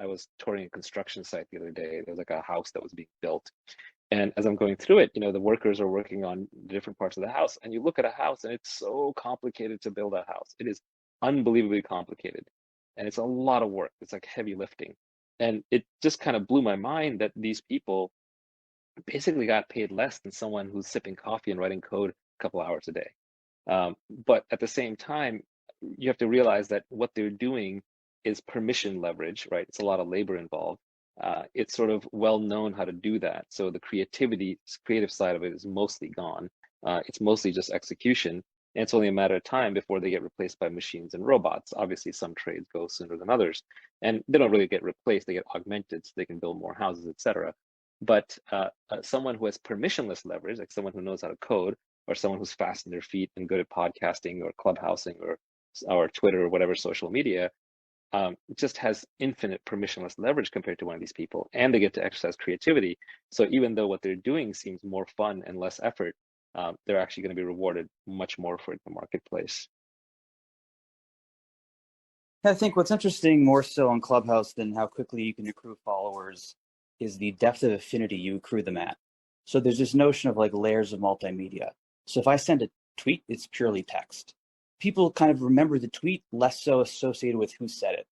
I was touring a construction site the other day. There was like a house that was being built. And as I'm going through it, the workers are working on different parts of the house. And you look at a house and it's so complicated to build a house. It is unbelievably complicated. And it's a lot of work. It's like heavy lifting. And it just kind of blew my mind that these people basically got paid less than someone who's sipping coffee and writing code a couple hours a day. But at the same time, you have to realize that what they're doing is permission leverage, right? It's a lot of labor involved. It's sort of well known how to do that. So the creative side of it is mostly gone. It's mostly just execution. And it's only a matter of time before they get replaced by machines and robots. Obviously, some trades go sooner than others. And they don't really get replaced, they get augmented so they can build more houses, etc. But someone who has permissionless leverage, like someone who knows how to code, or someone who's fast on their feet and good at podcasting or clubhousing or Twitter or whatever social media, just has infinite permissionless leverage compared to one of these people, and they get to exercise creativity. So even though what they're doing seems more fun and less effort, they're actually going to be rewarded much more for it in the marketplace. I think what's interesting more so on Clubhouse than how quickly you can accrue followers is the depth of affinity you accrue them at. So there's this notion of like layers of multimedia. So if I send a tweet, it's purely text. People kind of remember the tweet, less so associated with who said it.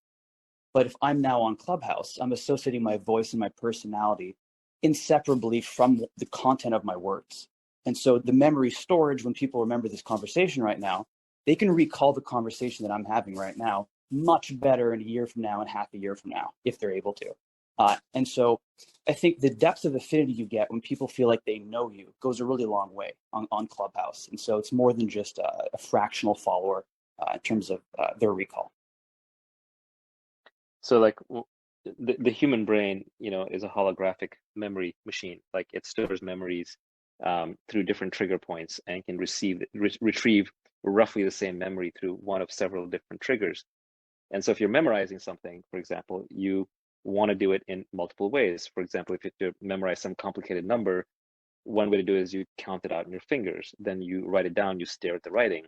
But if I'm now on Clubhouse, I'm associating my voice and my personality inseparably from the content of my words. And so the memory storage, when people remember this conversation right now, they can recall the conversation that I'm having right now much better in a year from now and half a year from now, if they're able to. And so I think the depth of affinity you get when people feel like they know you goes a really long way on Clubhouse. And so it's more than just a fractional follower in terms of their recall. So like the human brain, is a holographic memory machine. Like it stores memories through different trigger points and can retrieve roughly the same memory through one of several different triggers. And so if you're memorizing something, for example, you want to do it in multiple ways. For example, if you have to memorize some complicated number, one way to do it is you count it out in your fingers. Then you write it down, you stare at the writing.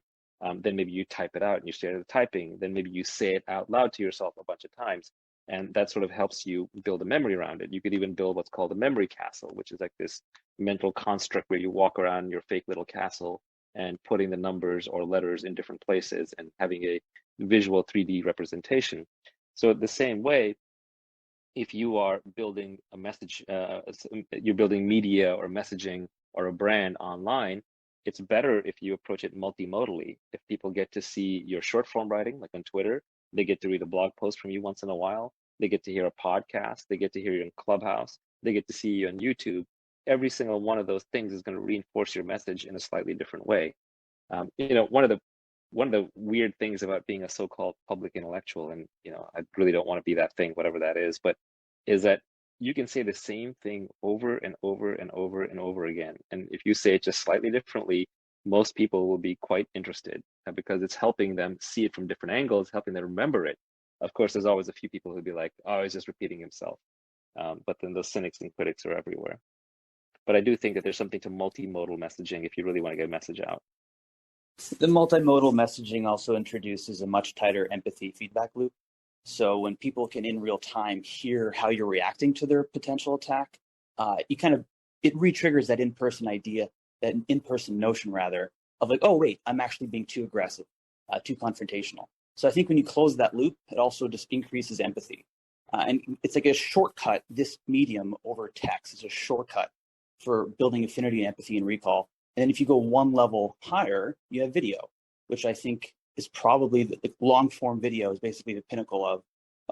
Then maybe you type it out and you stare at the typing. Then maybe you say it out loud to yourself a bunch of times. And that sort of helps you build a memory around it. You could even build what's called a memory castle, which is like this mental construct where you walk around your fake little castle and putting the numbers or letters in different places and having a visual 3D representation. So the same way, if you are building a message, you're building media or messaging or a brand online, it's better if you approach it multimodally. If people get to see your short form writing, like on Twitter, they get to read a blog post from you once in a while, they get to hear a podcast, they get to hear you in Clubhouse, they get to see you on YouTube. Every single one of those things is going to reinforce your message in a slightly different way. One of the weird things about being a so-called public intellectual, and I really don't want to be that thing, whatever that is that you can say the same thing over and over and over and over again. And if you say it just slightly differently, most people will be quite interested because it's helping them see it from different angles, helping them remember it. Of course, there's always a few people who'll be like, oh, he's just repeating himself. But then those cynics and critics are everywhere. But I do think that there's something to multimodal messaging if you really want to get a message out. The multimodal messaging also introduces a much tighter empathy feedback loop. So when people can in real time hear how you're reacting to their potential attack, it re-triggers that in-person idea, that in-person notion rather, of like, oh wait, I'm actually being too aggressive, too confrontational. So I think when you close that loop, it also just increases empathy. And it's like a shortcut. This medium over text is a shortcut for building affinity and empathy and recall. And then if you go one level higher, you have video, which I think is probably the long form video is basically the pinnacle of,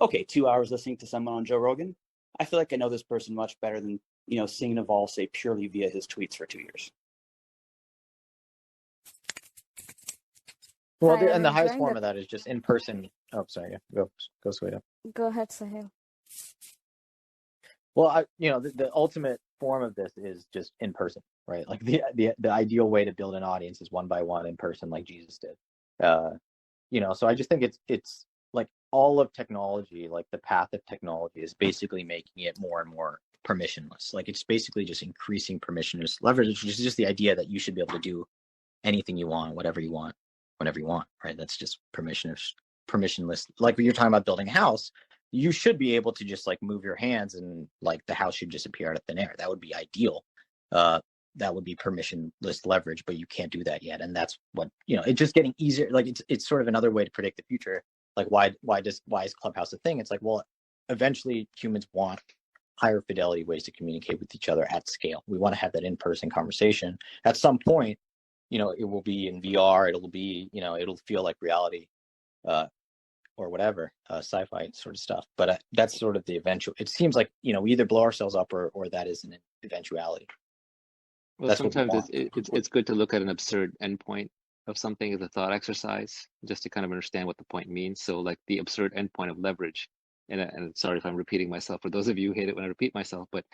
okay, 2 hours listening to someone on Joe Rogan. I feel like I know this person much better than, seeing Naval say purely via his tweets for 2 years. Well, and the highest form of that is just in person. Oh, sorry. Go Sweta. Go ahead, Sahil. Well, the ultimate form of this is just in person, right? Like the ideal way to build an audience is one by one in person, like Jesus did. So I just think it's like all of technology, like the path of technology is basically making it more and more permissionless. Like it's basically just increasing permissionless leverage, which is just the idea that you should be able to do anything you want, whatever you want, whenever you want, right? That's just permissionless. Like when you're talking about building a house, you should be able to just like move your hands and like the house should just appear out of thin air. That would be ideal. That would be permissionless leverage, but you can't do that yet. And that's what, it's just getting easier. Like it's sort of another way to predict the future. Like why is Clubhouse a thing? It's like, well, eventually humans want higher fidelity ways to communicate with each other at scale. We want to have that in-person conversation. At some point, it will be in VR, it'll be, it'll feel like reality, or whatever, sci-fi sort of stuff. But that's sort of the eventual. It seems like we either blow ourselves up or that is an eventuality. Well, that's sometimes it's good to look at an absurd endpoint of something as a thought exercise, just to kind of understand what the point means. So, like the absurd endpoint of leverage, and sorry if I'm repeating myself. For those of you who hate it when I repeat myself, but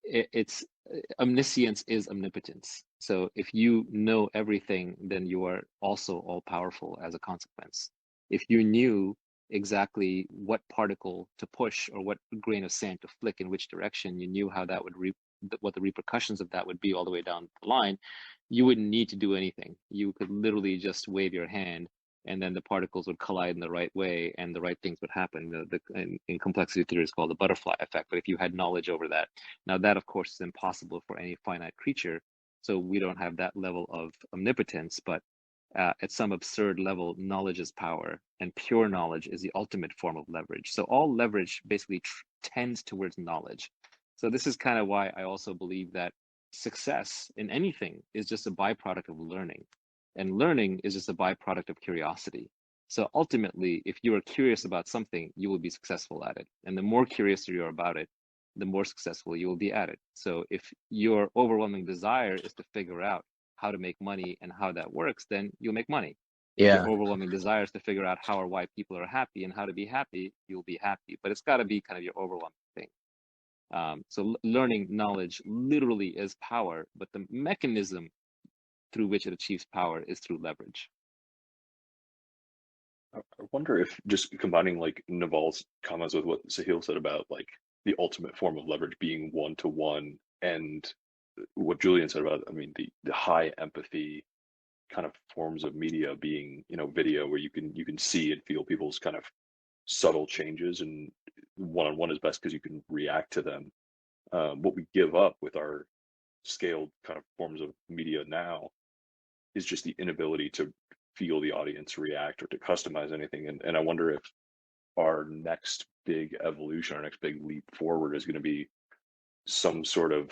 it's omniscience is omnipotence. So if you know everything, then you are also all powerful as a consequence. If you knew exactly what particle to push or what grain of sand to flick in which direction, you knew how that would what the repercussions of that would be all the way down the line, you wouldn't need to do anything. You could literally just wave your hand and then the particles would collide in the right way and the right things would happen. In complexity theory, it's called the butterfly effect. But if you had knowledge over that, now that of course is impossible for any finite creature. So we don't have that level of omnipotence, but at some absurd level, knowledge is power, and pure knowledge is the ultimate form of leverage. So all leverage basically tends towards knowledge. So this is kind of why I also believe that success in anything is just a byproduct of learning. And learning is just a byproduct of curiosity. So ultimately, if you are curious about something, you will be successful at it. And the more curious you are about it, the more successful you will be at it. So if your overwhelming desire is to figure out how to make money and how that works, then you'll make money. Yeah. If your overwhelming desire is to figure out how or why people are happy and how to be happy, you'll be happy. But it's got to be kind of your overwhelming thing. So learning knowledge literally is power, but the mechanism through which it achieves power is through leverage. I wonder if just combining like Naval's comments with what Sahil said about like the ultimate form of leverage being one-to-one, and what Julian said about, I mean, the high empathy kind of forms of media being, video where you can see and feel people's kind of subtle changes, and one-on-one is best because you can react to them. What we give up with our scaled kind of forms of media now is just the inability to feel the audience react or to customize anything. And I wonder if our next big evolution, our next big leap forward is going to be some sort of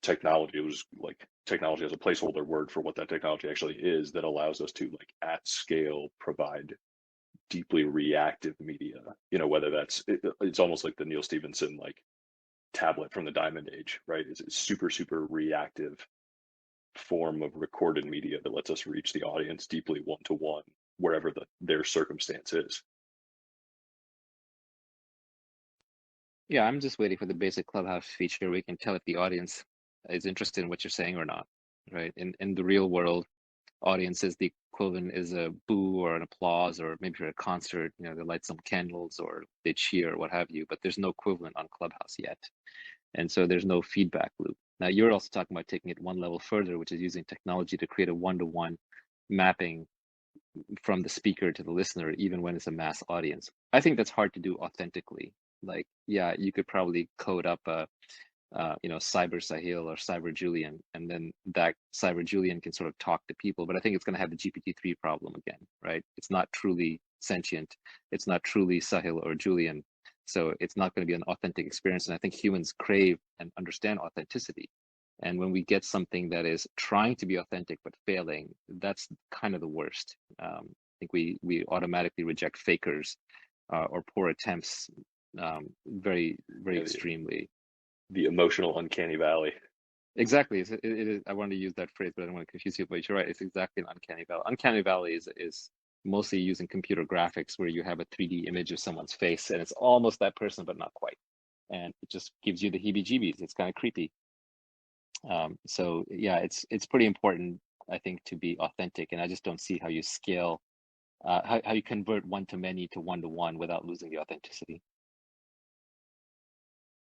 technology. It was like technology as a placeholder word for what that technology actually is, that allows us to like at scale provide deeply reactive media, whether that's, it's almost like the Neil Stephenson like tablet from the Diamond Age, right? It's a super, super reactive form of recorded media that lets us reach the audience deeply one-to-one wherever their circumstance is. Yeah, I'm just waiting for the basic Clubhouse feature where we can tell if the audience is interested in what you're saying or not, right? In the real world, audiences, the equivalent is a boo or an applause, or maybe for a concert, they light some candles or they cheer or what have you, but there's no equivalent on Clubhouse yet. And so there's no feedback loop. Now you're also talking about taking it one level further, which is using technology to create a one-to-one mapping from the speaker to the listener, even when it's a mass audience. I think that's hard to do authentically. Like, yeah, you could probably code up a Cyber Sahil or Cyber Julian, and then that Cyber Julian can sort of talk to people. But I think it's going to have the GPT-3 problem again, right? It's not truly sentient. It's not truly Sahil or Julian. So it's not going to be an authentic experience. And I think humans crave and understand authenticity. And when we get something that is trying to be authentic but failing, that's kind of the worst. I think we automatically reject fakers or poor attempts very, very extremely. The emotional uncanny valley. Exactly. It is. I wanted to use that phrase, but I don't want to confuse you. But you're right. It's exactly an uncanny valley. Uncanny valley is mostly using computer graphics where you have a 3D image of someone's face and it's almost that person, but not quite. And it just gives you the heebie-jeebies. It's kind of creepy. So yeah, it's pretty important, I think, to be authentic. And I just don't see how you scale, how you convert one-to-many to one-to-one without losing the authenticity.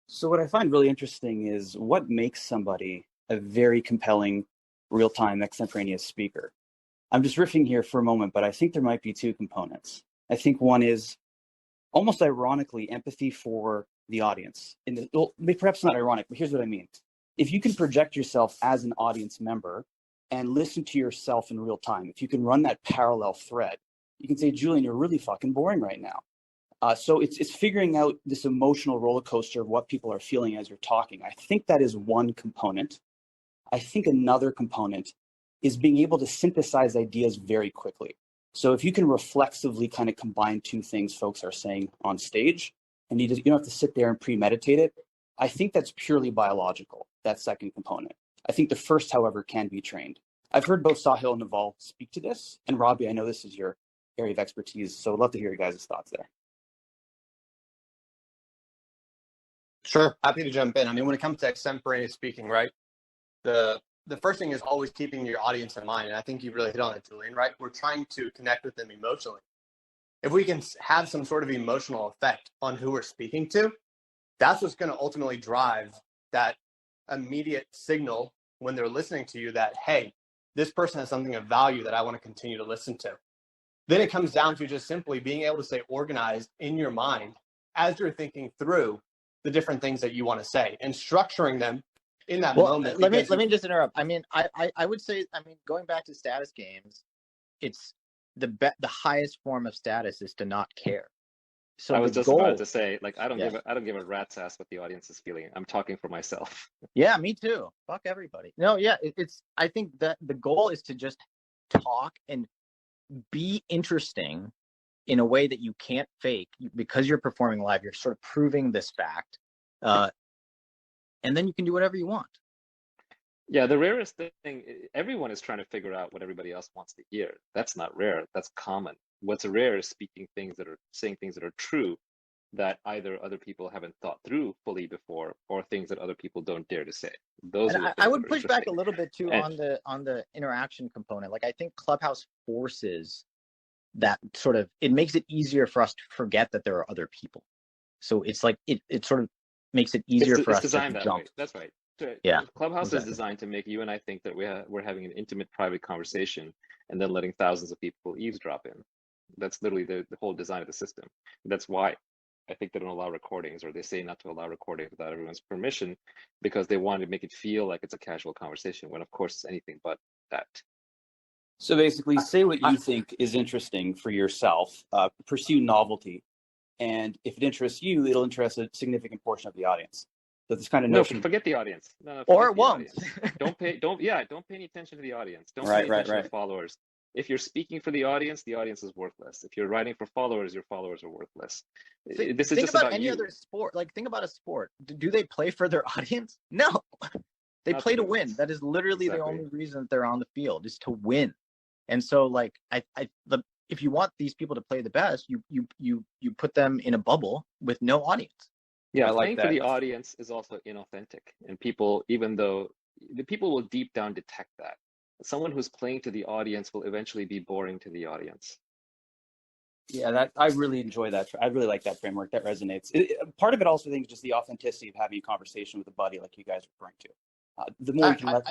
So what I find really interesting is what makes somebody a very compelling real-time extemporaneous speaker. I'm just riffing here for a moment, but I think there might be two components. I think one is almost ironically, empathy for the audience. Well, perhaps not ironic, but here's what I mean. If you can project yourself as an audience member and listen to yourself in real time, if you can run that parallel thread, you can say, Julian, you're really fucking boring right now. So it's figuring out this emotional roller coaster of what people are feeling as you're talking. I think that is one component. I think another component is being able to synthesize ideas very quickly. So if you can reflexively kind of combine two things folks are saying on stage, and you don't have to sit there and premeditate it, I think that's purely biological, that second component. I think the first, however, can be trained. I've heard both Sahil and Naval speak to this, and Robbie, I know this is your area of expertise, so I'd love to hear your guys' thoughts there. Sure, happy to jump in. I mean, when it comes to extemporaneous speaking, right, the first thing is always keeping your audience in mind, and I think you really hit on it, Julian, right? We're trying to connect with them emotionally. If we can have some sort of emotional effect on who we're speaking to, that's what's going to ultimately drive that immediate signal when they're listening to you that, hey, this person has something of value that I want to continue to listen to. Then it comes down to just simply being able to stay organized in your mind as you're thinking through the different things that you want to say and structuring them in that moment. Let me just interrupt. I mean, I would say, I mean, going back to status games, it's the highest form of status is to not care. So I was just about to say, like, I don't give a rat's ass what the audience is feeling. I'm talking for myself. Yeah, me too. Fuck everybody. No, yeah, I think that the goal is to just talk and be interesting in a way that you can't fake because you're performing live. You're sort of proving this fact, and then you can do whatever you want. Yeah, the rarest thing, everyone is trying to figure out what everybody else wants to hear. That's not rare. That's common. What's rare is saying things that are true that either other people haven't thought through fully before, or things that other people don't dare to say. Those and are I would push back a little bit too on the interaction component. Like, I think Clubhouse forces that sort of, it makes it easier for us to forget that there are other people. So it's like it sort of makes it easier for us to jump. That way. That's right. Yeah, Clubhouse is designed to make you and I think that we're having an intimate, private conversation, and then letting thousands of people eavesdrop in. That's literally the whole design of the system. That's why I think they don't allow recordings, or they say not to allow recordings without everyone's permission, because they want to make it feel like it's a casual conversation, when of course it's anything but that. So basically, say what you think is interesting for yourself, pursue novelty, and if it interests you, it'll interest a significant portion of the audience. So this kind of notion. No, forget the audience. No, or it won't. Don't pay any attention to the audience. Don't pay attention to followers. If you're speaking for the audience is worthless. If you're writing for followers, your followers are worthless. This is think just about any other sport. Like, think about a sport. Do they play for their audience? No, they play to win. That is literally the only reason that they're on the field, is to win. And so, like, if you want these people to play the best, you put them in a bubble with no audience. Yeah, playing for the audience is also inauthentic, and people, even though the people will deep down detect that, someone who's playing to the audience will eventually be boring to the audience. Yeah, I really enjoy that. I really like that framework. That resonates. Part of it also, I think, is just the authenticity of having a conversation with a buddy, like you guys are referring to. The more you can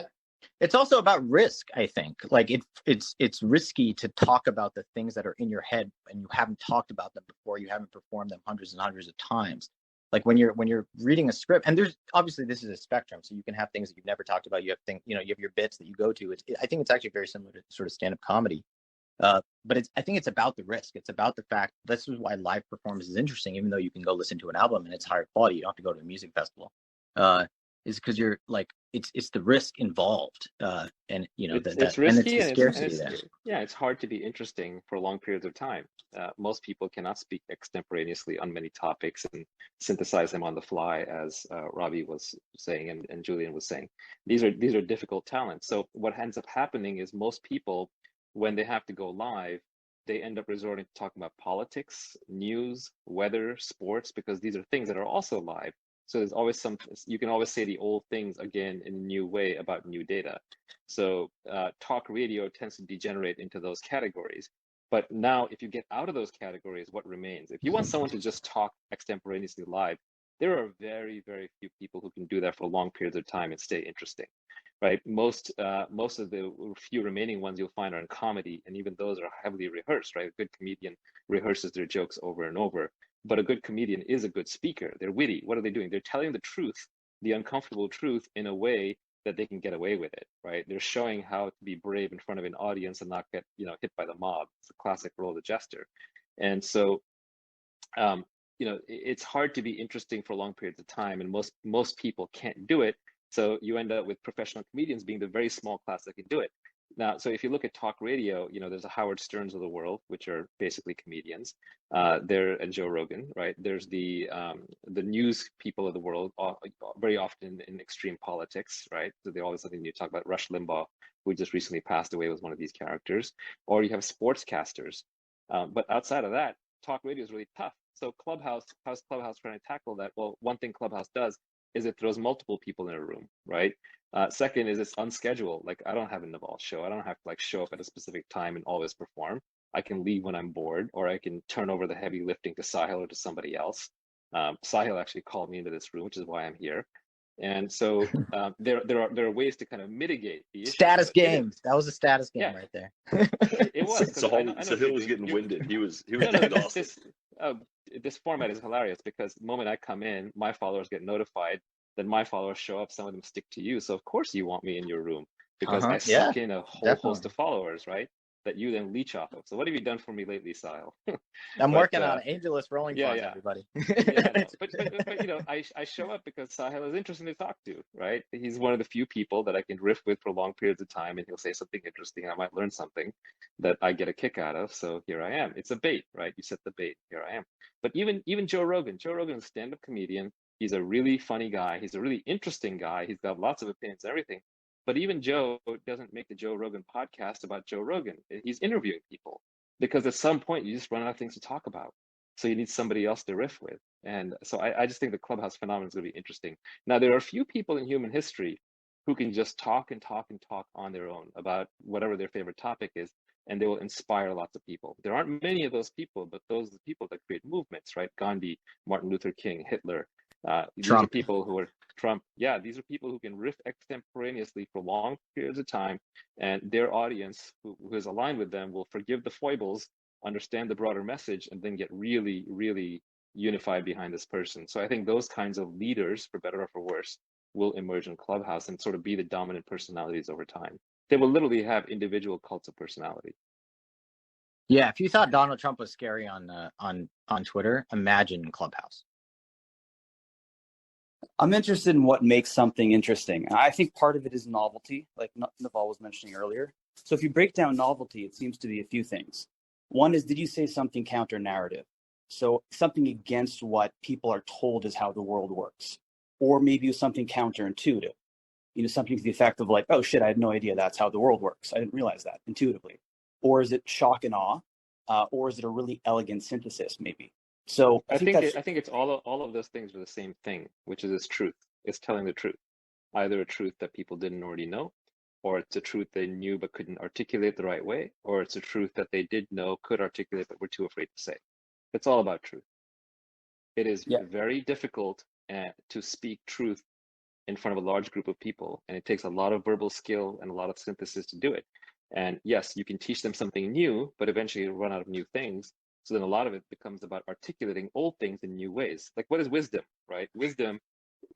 it's also about risk, I think. Like, it's risky to talk about the things that are in your head and you haven't talked about them before. You haven't performed them hundreds and hundreds of times. Like, when you're reading a script, and there's obviously, this is a spectrum, so you can have things that you've never talked about. You have you have your bits that you go to. I think it's actually very similar to sort of stand-up comedy. But I think it's about the risk. It's about the fact, this is why live performance is interesting, even though you can go listen to an album and it's higher quality. You don't have to go to a music festival. Is because you're like, it's the risk involved, and it's risky, and it's the scarcity there. Yeah, it's hard to be interesting for long periods of time. Most people cannot speak extemporaneously on many topics and synthesize them on the fly, as Robbie was saying and Julian was saying. These are difficult talents. So what ends up happening is most people, when they have to go live, they end up resorting to talking about politics, news, weather, sports, because these are things that are also live. So there's always you can always say the old things again in a new way about new data. So talk radio tends to degenerate into those categories. But now, if you get out of those categories, what remains? If you want someone to just talk extemporaneously live, there are very, very few people who can do that for long periods of time and stay interesting, right? Most of the few remaining ones you'll find are in comedy, and even those are heavily rehearsed, right? A good comedian rehearses their jokes over and over. but a good comedian is a good speaker. They're witty. What are they doing? They're telling the truth, the uncomfortable truth, in a way that they can get away with it, right? They're showing how to be brave in front of an audience and not get, hit by the mob. It's a classic role of the jester. And so, it's hard to be interesting for long periods of time, and most people can't do it. So you end up with professional comedians being the very small class that can do it. Now, so if you look at talk radio, there's a Howard Sterns of the world, which are basically comedians. And Joe Rogan, right? There's the news people of the world, very often in extreme politics, right? So they always something new to talk about. Rush Limbaugh, who just recently passed away, was one of these characters. Or you have sportscasters. But outside of that, talk radio is really tough. So how's Clubhouse trying to tackle that? Well, one thing Clubhouse does is it throws multiple people in a room, right? Second is it's unscheduled. Like, I don't have a Naval show. I don't have to show up at a specific time and always perform. I can leave when I'm bored, or I can turn over the heavy lifting to Sahil or to somebody else. Sahil actually called me into this room, which is why I'm here. And so there are ways to kind of mitigate the issue. Status games. That was a status game right there. It was. Sahil was getting winded. He was exhausted. This format is hilarious because the moment I come in, my followers get notified. Then my followers show up. Some of them stick to you. So of course you want me in your room because I suck in a whole host of followers, right? That you then leech off of. So what have you done for me lately, Sahil? I'm working on AngelList rolling funds, everybody. But I show up because Sahil is interesting to talk to, right? He's one of the few people that I can riff with for long periods of time, and he'll say something interesting, and I might learn something that I get a kick out of. So here I am. It's a bait, right? You set the bait. Here I am. But even Joe Rogan. Joe Rogan is a stand-up comedian. He's a really funny guy. He's a really interesting guy. He's got lots of opinions and everything. But even Joe doesn't make the Joe Rogan podcast about Joe Rogan. He's interviewing people because at some point you just run out of things to talk about. So you need somebody else to riff with. And so I just think the Clubhouse phenomenon is going to be interesting. Now, there are a few people in human history who can just talk and talk and talk on their own about whatever their favorite topic is, and they will inspire lots of people. There aren't many of those people, but those are the people that create movements, right? Gandhi, Martin Luther King, Hitler. These are people who are Trump. Yeah, these are people who can riff extemporaneously for long periods of time, and their audience who is aligned with them will forgive the foibles, understand the broader message, and then get really, really unified behind this person. So I think those kinds of leaders, for better or for worse, will emerge in Clubhouse and sort of be the dominant personalities over time. They will literally have individual cults of personality. Yeah, if you thought Donald Trump was scary on Twitter, imagine Clubhouse. I'm interested in what makes something interesting. I think part of it is novelty, like Naval was mentioning earlier. So if you break down novelty, it seems to be a few things. One is, did you say something counter-narrative? So something against what people are told is how the world works. Or maybe something counterintuitive. Something to the effect of like, oh shit, I had no idea that's how the world works. I didn't realize that intuitively. Or is it shock and awe? Or is it a really elegant synthesis, maybe? So I think it's all of those things are the same thing, which is this truth. It's telling the truth, either a truth that people didn't already know, or it's a truth they knew but couldn't articulate the right way, or it's a truth that they did know, could articulate, but were too afraid to say. It's all about truth. It is very difficult to speak truth in front of a large group of people, and it takes a lot of verbal skill and a lot of synthesis to do it. And yes, you can teach them something new, but eventually you'll run out of new things. So then a lot of it becomes about articulating old things in new ways. Like, what is wisdom, right? Wisdom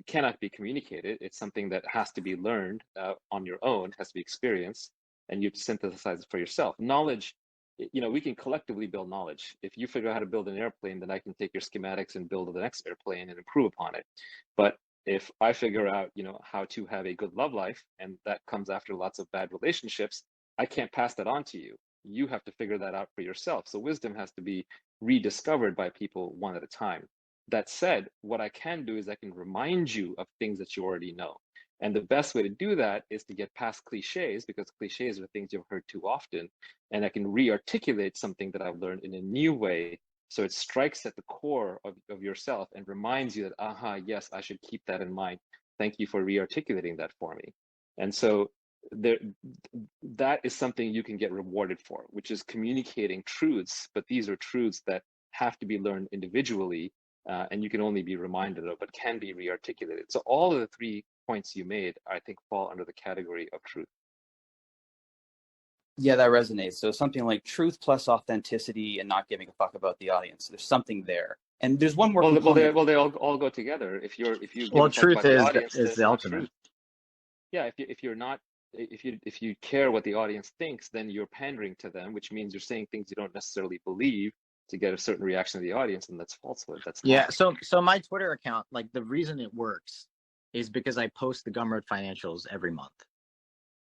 cannot be communicated. It's something that has to be learned on your own, has to be experienced, and you have to synthesize it for yourself. Knowledge, we can collectively build knowledge. If you figure out how to build an airplane, then I can take your schematics and build the next airplane and improve upon it. But if I figure out, how to have a good love life, and that comes after lots of bad relationships, I can't pass that on to you. You have to figure that out for yourself. So wisdom has to be rediscovered by people one at a time. That said, what I can do is I can remind you of things that you already know. And the best way to do that is to get past cliches, because cliches are things you've heard too often. And I can re-articulate something that I've learned in a new way. So it strikes at the core of yourself and reminds you that, yes, I should keep that in mind. Thank you for re-articulating that for me. And so that is something you can get rewarded for, which is communicating truths, but these are truths that have to be learned individually, and you can only be reminded of, but can be re-articulated. So all of the 3 points you made, I think, fall under the category of truth. Yeah, that resonates. So something like truth plus authenticity and not giving a fuck about the audience. There's something there. And there's one more Well, component. they all go together. If you give Well, a fuck truth about the audience, is there's the no ultimate. truth. Yeah, if you're not if you care what the audience thinks, then you're pandering to them, which means you're saying things you don't necessarily believe to get a certain reaction of the audience, and that's falsehood. That's Yeah. not. So my Twitter account, like the reason it works is because I post the Gumroad financials every month.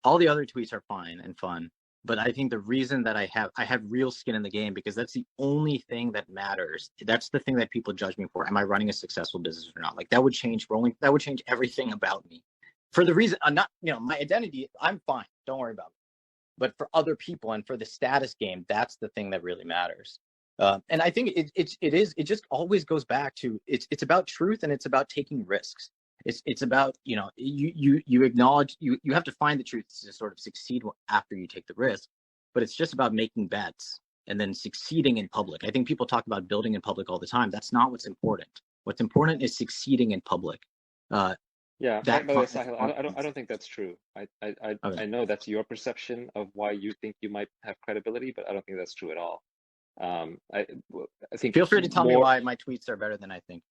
All the other tweets are fine and fun, but I think the reason that I have real skin in the game because that's the only thing that matters. That's the thing that people judge me for. Am I running a successful business or not? Like that would change that would change everything about me. For the reason I'm not, my identity, I'm fine. Don't worry about it. But for other people and for the status game, that's the thing that really matters. And I think it just always goes back to it's about truth and it's about taking risks. It's about, you acknowledge you have to find the truth to sort of succeed after you take the risk, but it's just about making bets and then succeeding in public. I think people talk about building in public all the time. That's not what's important. What's important is succeeding in public. Yeah, by That the way, confidence. Sahil, I don't think that's true. Okay. I know that's your perception of why you think you might have credibility, but I don't think that's true at all. I think Feel free to tell me more. why my tweets are better than I think.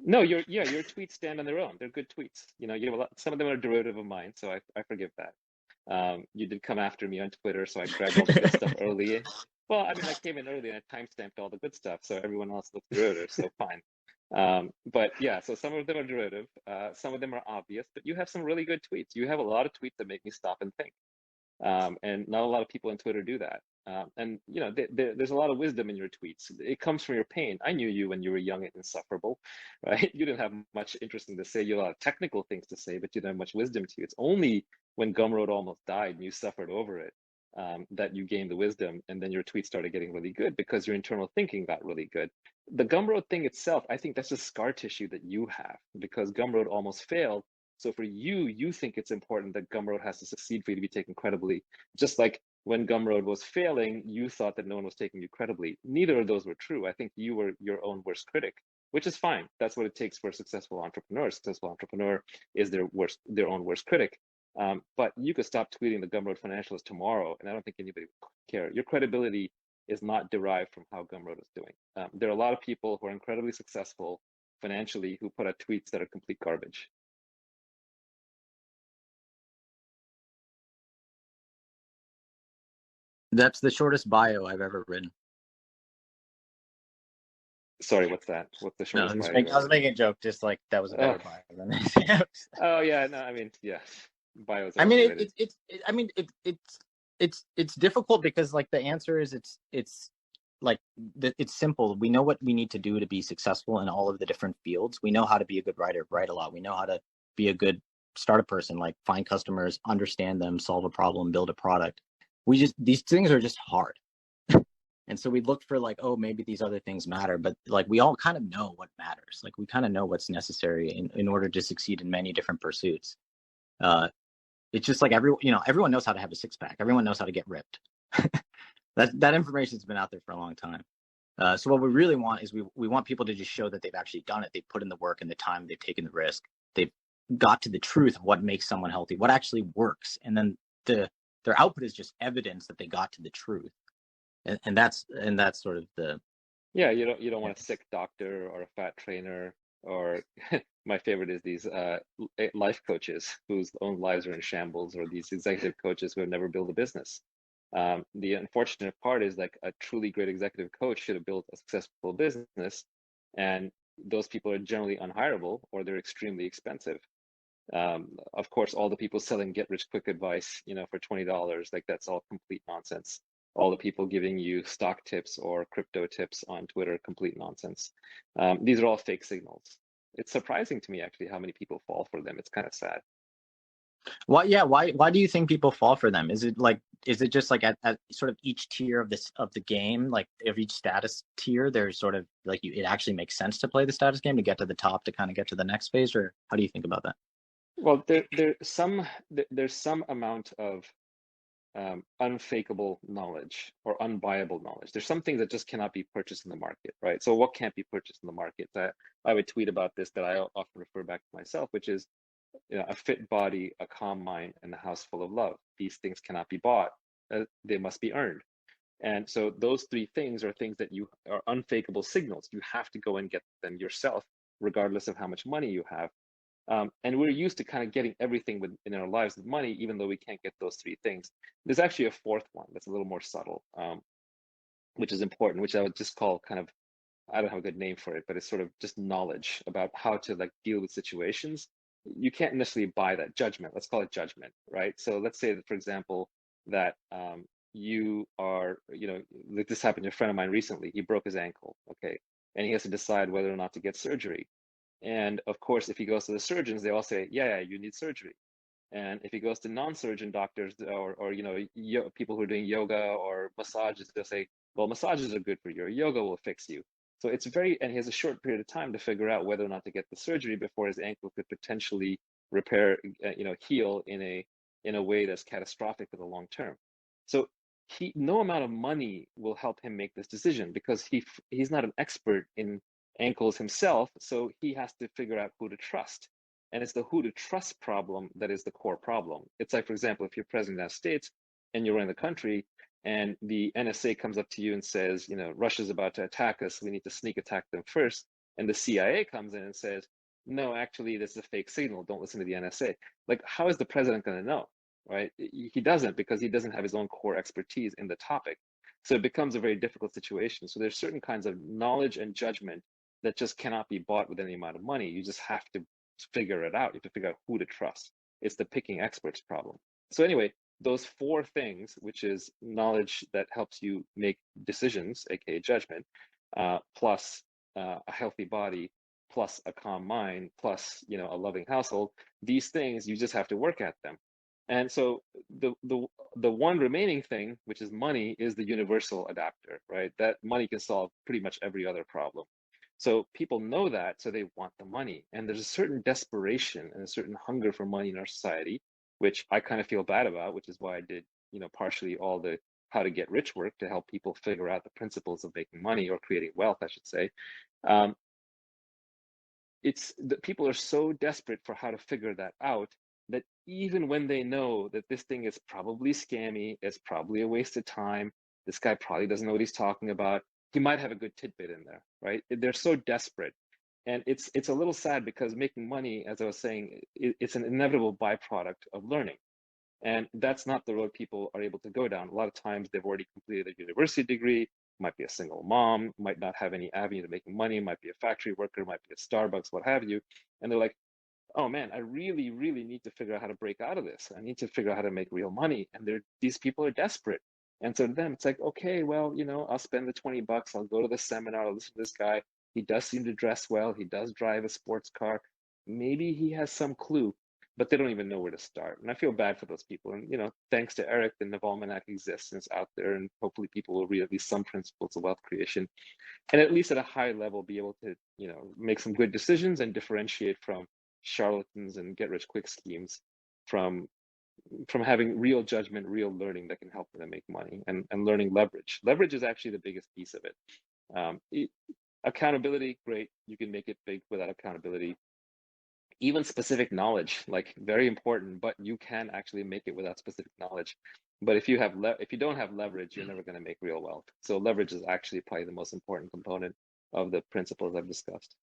No, your tweets stand on their own. They're good tweets. You have a lot, some of them are derivative of mine, so I forgive that. You did come after me on Twitter, so I grabbed all the good stuff early. Well, I mean, I came in early and I timestamped all the good stuff, so everyone else looks derivative, so fine. But yeah, so some of them are derivative, some of them are obvious, but you have some really good tweets. You have a lot of tweets that make me stop and think. And not a lot of people on Twitter do that. And there's a lot of wisdom in your tweets. It comes from your pain. I knew you when you were young and insufferable, right? You didn't have much interesting to say. You had a lot of technical things to say, but you didn't have much wisdom to you. It's only when Gumroad almost died and you suffered over it that you gained the wisdom, and then your tweets started getting really good because your internal thinking got really good. The Gumroad thing itself, I think that's just scar tissue that you have because Gumroad almost failed. So for you, you think it's important that Gumroad has to succeed for you to be taken credibly. Just like when Gumroad was failing, you thought that no one was taking you credibly. Neither of those were true. I think you were your own worst critic, which is fine. That's what it takes for a successful entrepreneur. A successful entrepreneur is their own worst critic. But you could stop tweeting the Gumroad financials tomorrow, and I don't think anybody would care. Your credibility is not derived from how Gumroad is doing. There are a lot of people who are incredibly successful financially who put out tweets that are complete garbage. That's the shortest bio I've ever written. Sorry, what's that? What's the No, shortest bio? I was making a joke, just like that was a better bio than this. Oh yeah, no, I mean, yeah, bios. I mean, it's difficult because like the answer is it's like it's simple. We know what we need to do to be successful in all of the different fields. We know how to be a good writer, write a lot. We know how to be a good startup person, like find customers, understand them, solve a problem, build a product. These things are just hard. And so we look for like, oh, maybe these other things matter, but like we all kind of know what matters. Like we kind of know what's necessary in order to succeed in many different pursuits. It's just like everyone knows how to have a six pack. Everyone knows how to get ripped. that information's been out there for a long time. So what we really want is we want people to just show that they've actually done it. They've put in the work and the time. They've taken the risk. They've got to the truth of what makes someone healthy, what actually works, and then their output is just evidence that they got to the truth. And that's sort of the you don't want a sick doctor or a fat trainer or my favorite is these life coaches whose own lives are in shambles, or these executive coaches who have never built a business. The unfortunate part is like a truly great executive coach should have built a successful business, and those people are generally unhireable or they're extremely expensive. Of course, all the people selling get rich quick advice, for $20, like that's all complete nonsense. All the people giving you stock tips or crypto tips on Twitter, complete nonsense. These are all fake signals. It's surprising to me actually how many people fall for them. It's kind of sad. Why do you think people fall for them? Is it just like at sort of each tier of the game, like of each status tier, there's sort of like it actually makes sense to play the status game to get to the top to kind of get to the next phase, or how do you think about that? Well, there's some amount of unfakeable knowledge or unbuyable knowledge. There's some things that just cannot be purchased in the market, right? So what can't be purchased in the market? I would tweet about this that I often refer back to myself, which is a fit body, a calm mind, and a house full of love. These things cannot be bought. They must be earned. And so those three things are things that you are unfakeable signals. You have to go and get them yourself, regardless of how much money you have. And we're used to kind of getting everything in our lives with money, even though we can't get those three things. There's actually a fourth one that's a little more subtle, which is important, which I would just call kind of, I don't have a good name for it, but it's sort of just knowledge about how to like deal with situations. You can't necessarily buy that judgment. Let's call it judgment, right? So let's say that, for example, that you are, like this happened to a friend of mine recently. He broke his ankle, okay, and he has to decide whether or not to get surgery. And of course, if he goes to the surgeons, they all say, yeah, you need surgery. And if he goes to non-surgeon doctors or people who are doing yoga or massages, they'll say, well, massages are good for you, or yoga will fix you. So it's and he has a short period of time to figure out whether or not to get the surgery before his ankle could potentially repair, heal in a way that's catastrophic for the long term. So no amount of money will help him make this decision, because he's not an expert in ankles himself. So he has to figure out who to trust. And it's the who to trust problem that is the core problem. It's like, for example, if you're president of the United States and you're running the country and the NSA comes up to you and says, Russia's about to attack us, we need to sneak attack them first. And the CIA comes in and says, no, actually, this is a fake signal. Don't listen to the NSA. Like, how is the president going to know, right? He doesn't, because he doesn't have his own core expertise in the topic. So it becomes a very difficult situation. So there's certain kinds of knowledge and judgment that just cannot be bought with any amount of money. You just have to figure it out. You have to figure out who to trust. It's the picking experts problem. So anyway, those four things, which is knowledge that helps you make decisions, aka judgment, plus a healthy body, plus a calm mind, plus a loving household. These things, you just have to work at them. And so the one remaining thing, which is money, is the universal adapter, right? That money can solve pretty much every other problem. So people know that, so they want the money. And there's a certain desperation and a certain hunger for money in our society, which I kind of feel bad about, which is why I did, partially all the how to get rich work to help people figure out the principles of making money, or creating wealth, I should say. It's that people are so desperate for how to figure that out, that even when they know that this thing is probably scammy, it's probably a waste of time, this guy probably doesn't know what he's talking about, he might have a good tidbit in there, right? They're so desperate. And it's a little sad, because making money, as I was saying, it's an inevitable byproduct of learning. And that's not the road people are able to go down. A lot of times they've already completed a university degree, might be a single mom, might not have any avenue to making money, might be a factory worker, might be at Starbucks, what have you. And they're like, oh man, I really, really need to figure out how to break out of this. I need to figure out how to make real money. And these people are desperate. And so to them, it's like, okay, well, I'll spend the $20. I'll go to the seminar, I'll listen to this guy. He does seem to dress well. He does drive a sports car. Maybe he has some clue, but they don't even know where to start. And I feel bad for those people. And, thanks to Eric, the Naval Almanac exists and it's out there. And hopefully people will read at least some principles of wealth creation. And at least at a high level, be able to, make some good decisions and differentiate from charlatans and get rich quick schemes, from having real judgment, real learning that can help them make money, and learning leverage. Leverage is actually the biggest piece of it. Accountability, great. You can make it big without accountability. Even specific knowledge, like, very important, but you can actually make it without specific knowledge. But if you don't have leverage, you're never going to make real wealth. So leverage is actually probably the most important component of the principles I've discussed.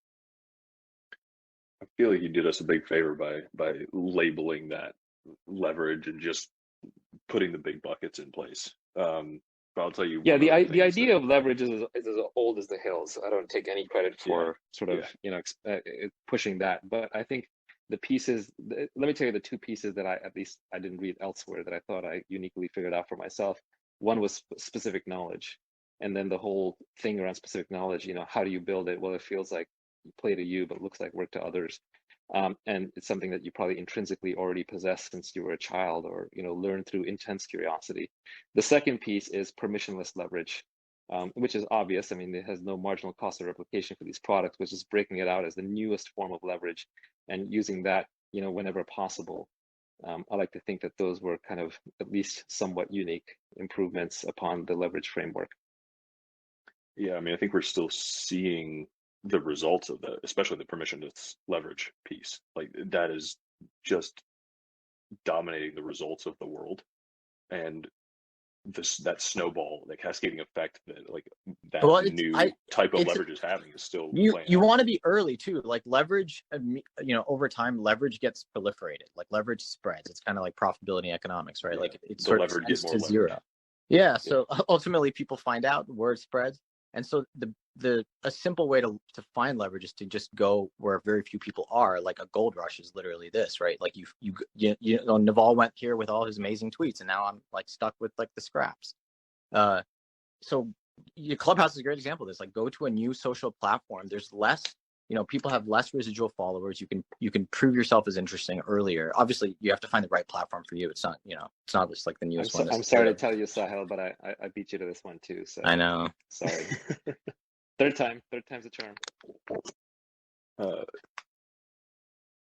I feel like you did us a big favor by labeling that leverage and just putting the big buckets in place. But I'll tell you, yeah, the idea of leverage is as old as the hills. I don't take any credit for sort of pushing that, but I think the pieces. Let me tell you the two pieces that I didn't read elsewhere that I thought I uniquely figured out for myself. One was specific knowledge, and then the whole thing around specific knowledge. How do you build it? Well, it feels like play to you, but looks like work to others. And it's something that you probably intrinsically already possess since you were a child, or learn through intense curiosity. The second piece is permissionless leverage, which is obvious. I mean, it has no marginal cost of replication for these products, which is breaking it out as the newest form of leverage and using that whenever possible. I like to think that those were kind of at least somewhat unique improvements upon the leverage framework. Yeah, I mean, I think we're still seeing the results of that, especially the permissionless leverage piece. Like, that is just dominating the results of the world. And that snowball, that cascading effect that like that Well, new type of it's leverage is having is still you playing out. want to be early too. Like leverage, over time, leverage gets proliferated. Like leverage spreads. It's kind of like profitability economics, right? Yeah. Like it The sort of levered tends get more to leverage. zero. Yeah. So ultimately, people find out, word spreads, and so a simple way to find leverage is to just go where very few people are. Like a gold rush is literally this, right? Like Naval went here with all his amazing tweets, and now I'm like stuck with like the scraps. So your Clubhouse is a great example of this. Like, go to a new social platform. There's less, people have less residual followers. You can prove yourself as interesting earlier. Obviously, you have to find the right platform for you. It's not, it's not just like the newest one. I'm sorry to tell you, Sahil, but I beat you to this one too. So I know. Sorry. Third time's a charm.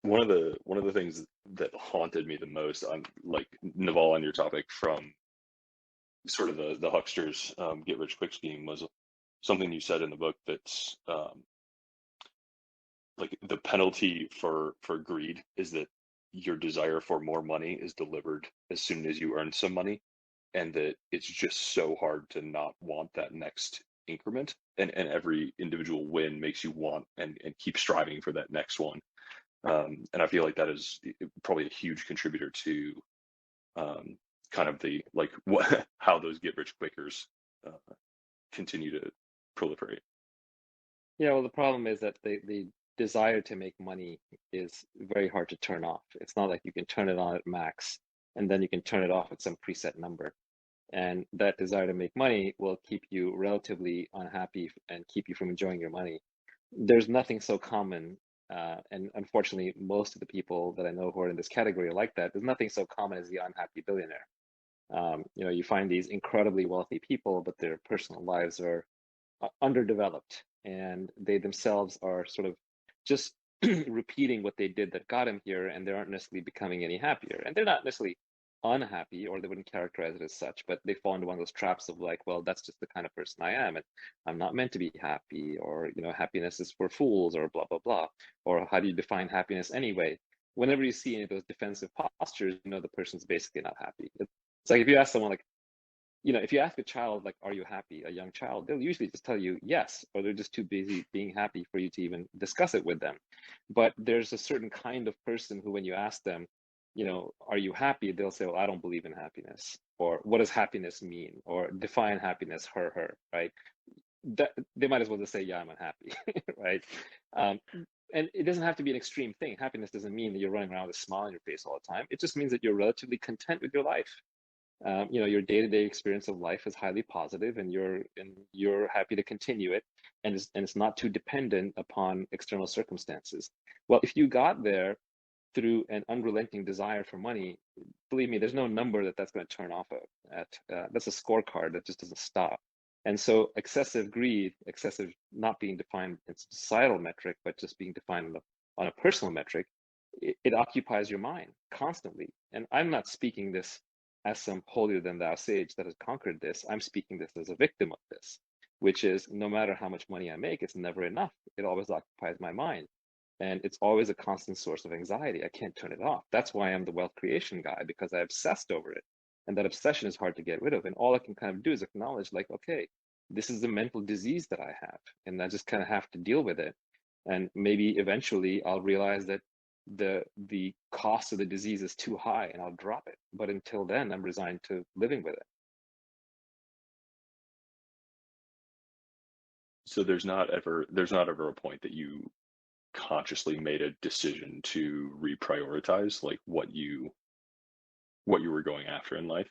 One of the things that haunted me the most on like Naval, on your topic, from sort of the hucksters get rich quick scheme, was something you said in the book that's like the penalty for greed is that your desire for more money is delivered as soon as you earn some money, and that it's just so hard to not want that next increment, and every individual win makes you want and keep striving for that next one. And I feel like that is probably a huge contributor to kind of the like how those get rich quickers continue to proliferate. Yeah, well, the problem is that the desire to make money is very hard to turn off. It's not like you can turn it on at max and then you can turn it off at some preset number. And that desire to make money will keep you relatively unhappy and keep you from enjoying your money. There's nothing so common, and unfortunately, most of the people that I know who are in this category are like that. There's nothing so common as the unhappy billionaire. You find these incredibly wealthy people, but their personal lives are underdeveloped, and they themselves are sort of just repeating what they did that got him here, and they aren't necessarily becoming any happier. And they're not necessarily unhappy, or they wouldn't characterize it as such, but they fall into one of those traps of like, well, that's just the kind of person I am, and I'm not meant to be happy, or happiness is for fools, or blah blah blah, or how do you define happiness anyway? Whenever you see any of those defensive postures, the person's basically not happy. It's like if you ask someone like, if you ask a child, like, are you happy, a young child, they'll usually just tell you yes, or they're just too busy being happy for you to even discuss it with them. But there's a certain kind of person who, when you ask them, are you happy? They'll say, well, I don't believe in happiness, or what does happiness mean, or define happiness, her, right? That, they might as well just say, yeah, I'm unhappy, right? And it doesn't have to be an extreme thing. Happiness doesn't mean that you're running around with a smile on your face all the time. It just means that you're relatively content with your life. Your day-to-day experience of life is highly positive, and you're happy to continue it, and it's not too dependent upon external circumstances. Well, if you got there through an unrelenting desire for money, believe me, there's no number that's going to turn off at. That's a scorecard that just doesn't stop. And so excessive greed, excessive not being defined in societal metric, but just being defined on a personal metric, it occupies your mind constantly. And I'm not speaking this as some holier than thou sage that has conquered this. I'm speaking this as a victim of this, which is no matter how much money I make, it's never enough. It always occupies my mind. And it's always a constant source of anxiety. I can't turn it off. That's why I'm the wealth creation guy, because I obsessed over it. And that obsession is hard to get rid of. And all I can kind of do is acknowledge, like, okay, this is a mental disease that I have, and I just kind of have to deal with it. And maybe eventually I'll realize that the cost of the disease is too high and I'll drop it. But until then, I'm resigned to living with it. So there's not ever a point that you consciously made a decision to reprioritize like what you were going after in life?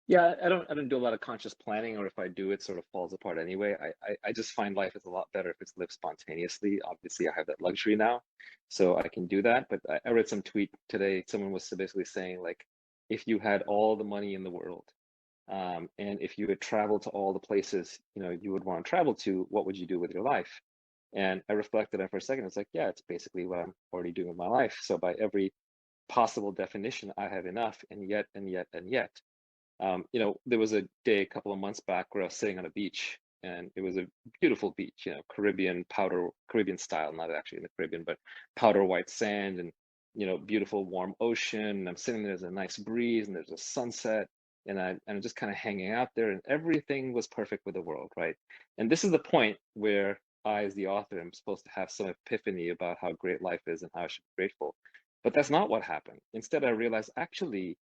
Yeah, I don't do a lot of conscious planning, or if I do, it sort of falls apart anyway. I just find life is a lot better if it's lived spontaneously. Obviously, I have that luxury now, so I can do that. But I read some tweet today. Someone was basically saying, like, if you had all the money in the world, and if you had traveled to all the places you would want to travel to, what would you do with your life? And I reflected on it for a second. It's like, yeah, it's basically what I'm already doing with my life. So by every possible definition, I have enough, and yet, and yet, and yet. There was a day a couple of months back where I was sitting on a beach, and it was a beautiful beach, Caribbean style, not actually in the Caribbean, but powder white sand, and beautiful warm ocean. And I'm sitting there, there's a nice breeze, and there's a sunset, and I'm just kind of hanging out there, and everything was perfect with the world, right? And this is the point where I, as the author, am supposed to have some epiphany about how great life is and how I should be grateful. But that's not what happened. Instead, I realized actually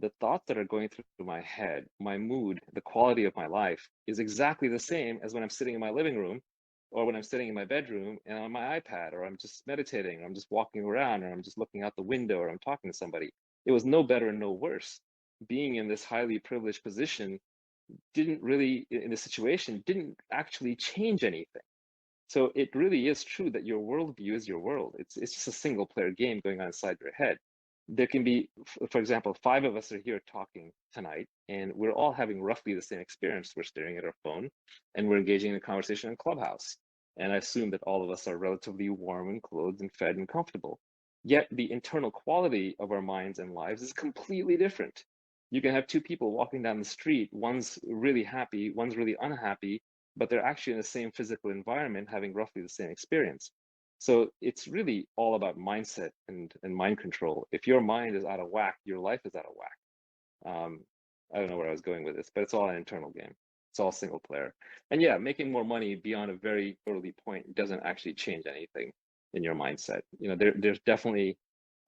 the thoughts that are going through my head, my mood, the quality of my life is exactly the same as when I'm sitting in my living room or when I'm sitting in my bedroom and on my iPad, or I'm just meditating, or I'm just walking around, or I'm just looking out the window, or I'm talking to somebody. It was no better and no worse. Being in this highly privileged position didn't really, in this situation, didn't actually change anything. So it really is true that your worldview is your world. It's just a single player game going on inside your head. There can be, for example, 5 of us are here talking tonight, and we're all having roughly the same experience. We're staring at our phone, and we're engaging in a conversation in Clubhouse. And I assume that all of us are relatively warm and clothed and fed and comfortable. Yet the internal quality of our minds and lives is completely different. You can have 2 people walking down the street. One's really happy, one's really unhappy, but they're actually in the same physical environment having roughly the same experience. So it's really all about mindset and mind control. If your mind is out of whack, your life is out of whack. I don't know where I was going with this, but it's all an internal game. It's all single player. And yeah, making more money beyond a very early point doesn't actually change anything in your mindset. You know, there's definitely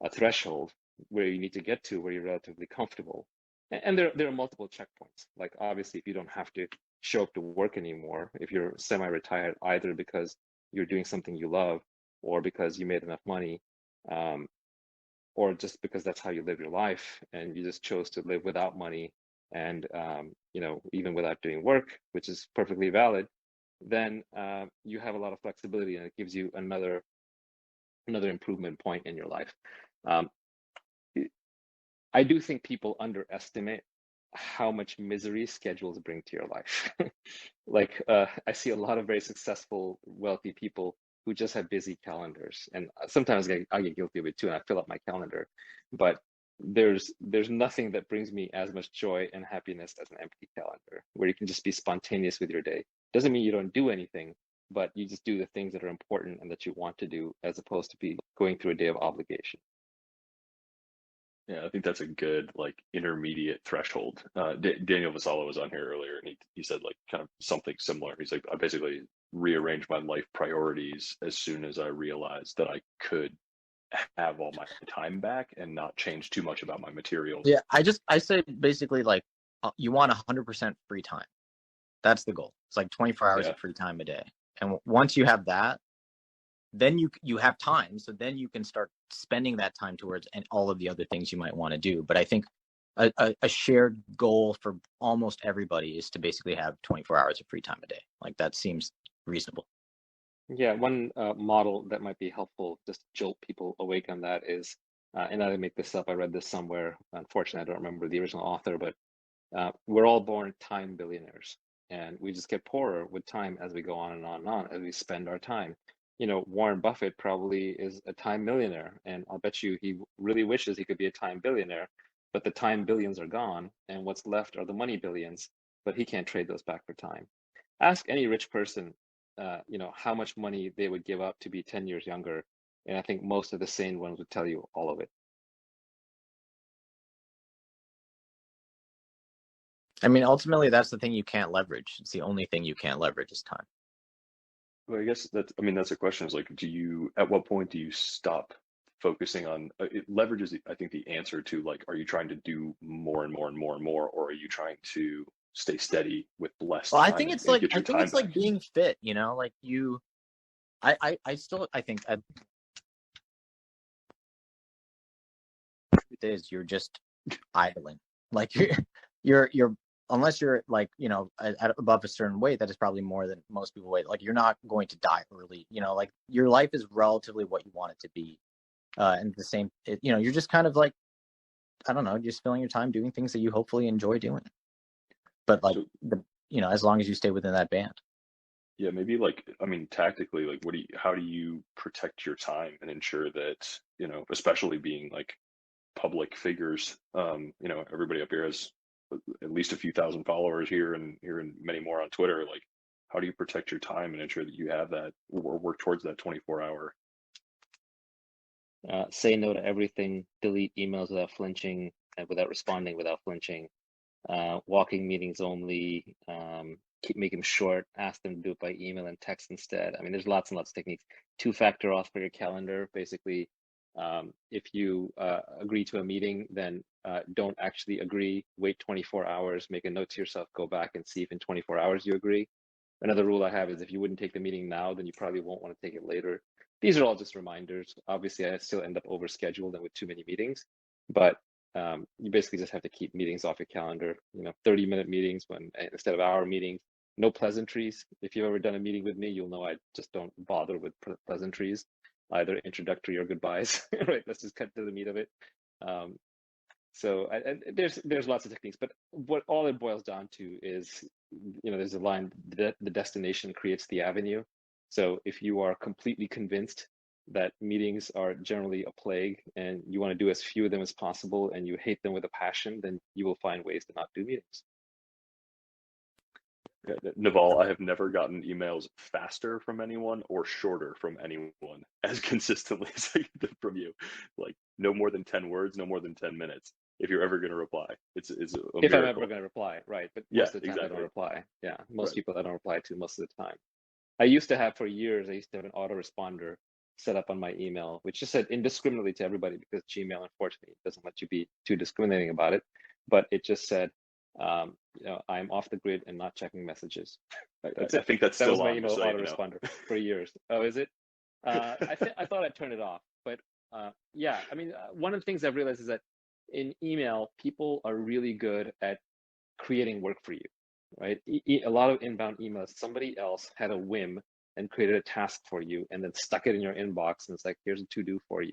a threshold where you need to get to where you're relatively comfortable. And there are multiple checkpoints. Like obviously, if you don't have to show up to work anymore, if you're semi-retired, either because you're doing something you love or because you made enough money, or just because that's how you live your life and you just chose to live without money and you know, even without doing work, which is perfectly valid, then you have a lot of flexibility, and it gives you another improvement point in your life. I do think people underestimate how much misery schedules bring to your life. Like I see a lot of very successful, wealthy people who just have busy calendars, and sometimes I get guilty of it too, and I fill up my calendar. But there's nothing that brings me as much joy and happiness as an empty calendar, where you can just be spontaneous with your day. Doesn't mean you don't do anything, but you just do the things that are important and that you want to do, as opposed to be going through a day of obligation. Yeah, I think that's a good like intermediate threshold. Daniel Vassallo was on here earlier, and he said like kind of something similar. He's like, I basically rearranged my life priorities as soon as I realized that I could have all my time back and not change too much about my materials. Yeah, I say basically like you want 100% free time. That's the goal. It's like 24 hours of free time a day. And once you have that, then you have time. So then you can start spending that time towards and all of the other things you might want to do. But I think a shared goal for almost everybody is to basically have 24 hours of free time a day. Like that seems reasonable. Yeah, one model that might be helpful just to jolt people awake on that is, and I didn't make this up, I read this somewhere. Unfortunately, I don't remember the original author, but we're all born time billionaires, and we just get poorer with time as we go on and on and on as we spend our time. You know, Warren Buffett probably is a time millionaire, and I'll bet you he really wishes he could be a time billionaire, but the time billions are gone, and what's left are the money billions, but he can't trade those back for time. Ask any rich person, you know, how much money they would give up to be 10 years younger, and I think most of the sane ones would tell you all of it. I mean, ultimately, that's the thing you can't leverage. It's the only thing you can't leverage is time. Well, I guess that's a question is like, at what point do you stop focusing on leverage is, I think, the answer to like, are you trying to do more and more and more and more, or are you trying to stay steady with less Well, time I think and it's like, get your time back? like being fit, you know, like I think truth is you're just idling. Like you're unless you're like, you know, at above a certain weight, that is probably more than most people weigh. Like you're not going to die early, you know, like your life is relatively what you want it to be. And the same, you know, you're just kind of like, I don't know, just filling your time doing things that you hopefully enjoy doing. But like you know, as long as you stay within that band. Yeah, maybe like, I mean, tactically, like how do you protect your time and ensure that, you know, especially being like public figures, you know, everybody up here has at least a few thousand followers here and many more on Twitter. Like, how do you protect your time and ensure that you have that or work towards that 24-hour? Say no to everything, delete emails without flinching, and without responding, without flinching. walking meetings only, make them short, ask them to do it by email and text instead. I mean, there's lots and lots of techniques. Two-factor auth for your calendar. Basically, if you agree to a meeting, then don't actually agree. Wait 24 hours, make a note to yourself, go back and see if in 24 hours you agree. Another rule I have is if you wouldn't take the meeting now, then you probably won't want to take it later. These are all just reminders. Obviously, I still end up overscheduled and with too many meetings, but you basically just have to keep meetings off your calendar. 30-minute meetings instead of hour meetings. No pleasantries. If you've ever done a meeting with me, you'll know I just don't bother with pleasantries, either introductory or goodbyes. Right? Let's just cut to the meat of it. So there's lots of techniques, but what all it boils down to is, there's a line, the destination creates the avenue. So if you are completely convinced that meetings are generally a plague and you want to do as few of them as possible and you hate them with a passion, then you will find ways to not do meetings. Naval, I have never gotten emails faster from anyone or shorter from anyone as consistently as I get from you. Like no more than 10 words, no more than 10 minutes. If you're ever going to reply, it's a if miracle. I'm ever going to reply, right? But most of the time exactly. I don't reply. Yeah, most Right. people I don't reply to most of the time. I used to have for years. I used to have an autoresponder set up on my email, which just said indiscriminately to everybody because Gmail, unfortunately, doesn't let you be too discriminating about it. But it just said, I'm off the grid and not checking messages. That's it. I think that's That still was my on, email so autoresponder for years. Oh, is it? I thought I'd turn it off, but yeah. I mean, one of the things I've realized is that in email, people are really good at creating work for you, right? A lot of inbound emails, somebody else had a whim and created a task for you and then stuck it in your inbox and it's like, here's a to-do for you.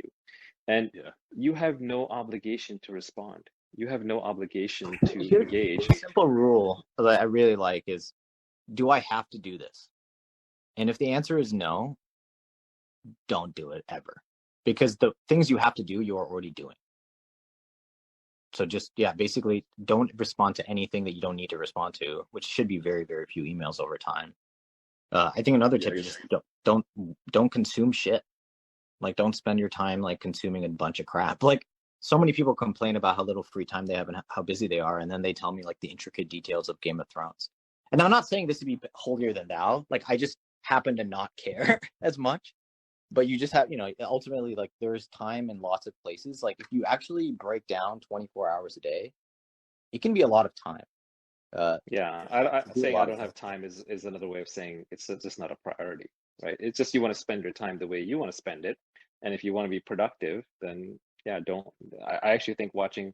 And you have no obligation to respond. You have no obligation to engage. A simple rule that I really like is, do I have to do this? And if the answer is no, don't do it ever. Because the things you have to do, you're already doing. So just, basically don't respond to anything that you don't need to respond to, which should be very, very few emails over time. I think another tip is just don't consume shit. Like, don't spend your time like consuming a bunch of crap. Like, so many people complain about how little free time they have and how busy they are, and then they tell me like the intricate details of Game of Thrones. And I'm not saying this to be holier than thou. Like, I just happen to not care as much. But you just have, ultimately, like, there's time in lots of places. Like, if you actually break down 24 hours a day, it can be a lot of time. Saying I don't have time is another way of saying it's just not a priority, right? It's just you want to spend your time the way you want to spend it, and if you want to be productive, then don't. I actually think watching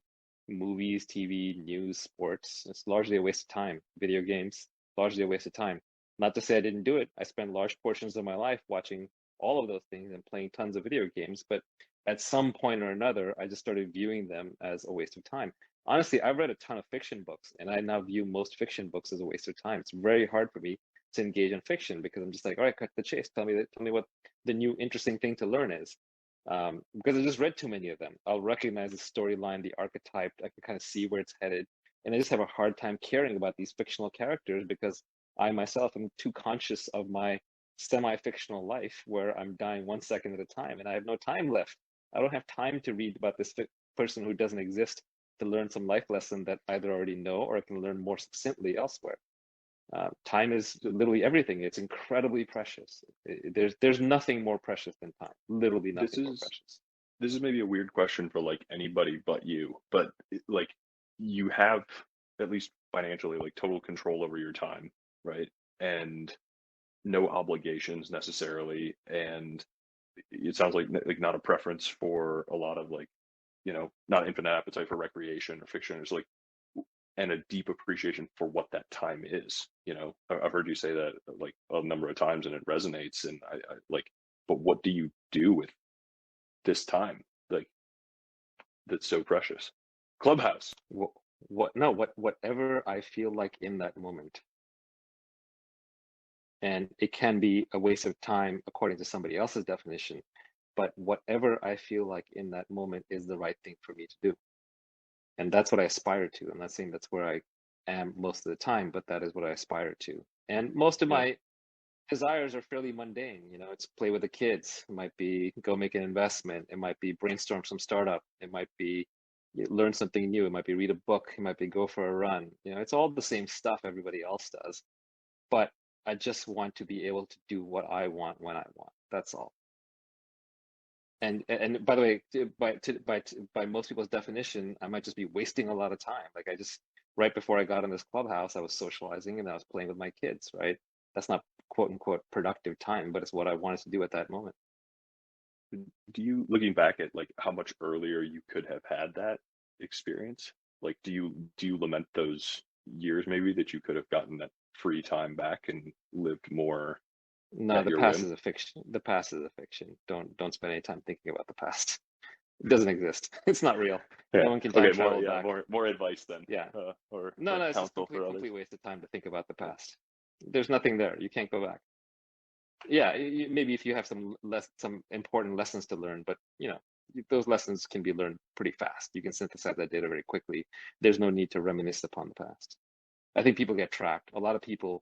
movies, TV, news, sports, it's largely a waste of time. Video games, largely a waste of time. Not to say I didn't do it. I spent large portions of my life watching all of those things and playing tons of video games, but at some point or another, I just started viewing them as a waste of time. Honestly, I've read a ton of fiction books, and I now view most fiction books as a waste of time. It's very hard for me to engage in fiction because I'm just like, all right, cut the chase. Tell me what the new interesting thing to learn is. Because I just read too many of them. I'll recognize the storyline, the archetype. I can kind of see where it's headed, and I just have a hard time caring about these fictional characters because I myself am too conscious of my semi-fictional life where I'm dying 1 second at a time, and I have no time left. I don't have time to read about this person who doesn't exist to learn some life lesson that I either already know or I can learn more succinctly elsewhere. Time is literally everything. It's incredibly precious. There's nothing more precious than time. Literally nothing more precious. This is maybe a weird question for like anybody but you, but like you have, at least financially, like total control over your time, right? And no obligations necessarily, and it sounds like not a preference for a lot of like, not infinite appetite for recreation or fiction. It's like, and a deep appreciation for what that time is. I've heard you say that like a number of times, and it resonates. And I like, but what do you do with this time, like, that's so precious? Clubhouse. Whatever I feel like in that moment. And it can be a waste of time according to somebody else's definition, but whatever I feel like in that moment is the right thing for me to do. And that's what I aspire to. I'm not saying that's where I am most of the time, but that is what I aspire to. And most of my desires are fairly mundane. It's play with the kids. It might be go make an investment. It might be brainstorm some startup. It might be You learn something new. It might be read a book. It might be go for a run. It's all the same stuff everybody else does. But I just want to be able to do what I want when I want. That's all. And by the way, by most people's definition, I might just be wasting a lot of time. Like right before I got on this Clubhouse, I was socializing and I was playing with my kids, right? That's not quote unquote productive time, but it's what I wanted to do at that moment. Do you, looking back at like how much earlier you could have had that experience? Like, do you lament those years maybe that you could have gotten that free time back and lived more No, at the your past whim? is a fiction. The past is a fiction. Don't spend any time thinking about the past. It doesn't exist. It's not real. Yeah. No one can time Okay. travel back. More advice then. Yeah. Or No, it's just counsel for others. complete waste of time to think about the past. There's nothing there. You can't go back. Yeah, maybe if you have some important lessons to learn, but those lessons can be learned pretty fast. You can synthesize that data very quickly. There's no need to reminisce upon the past. I think people get trapped. A lot of people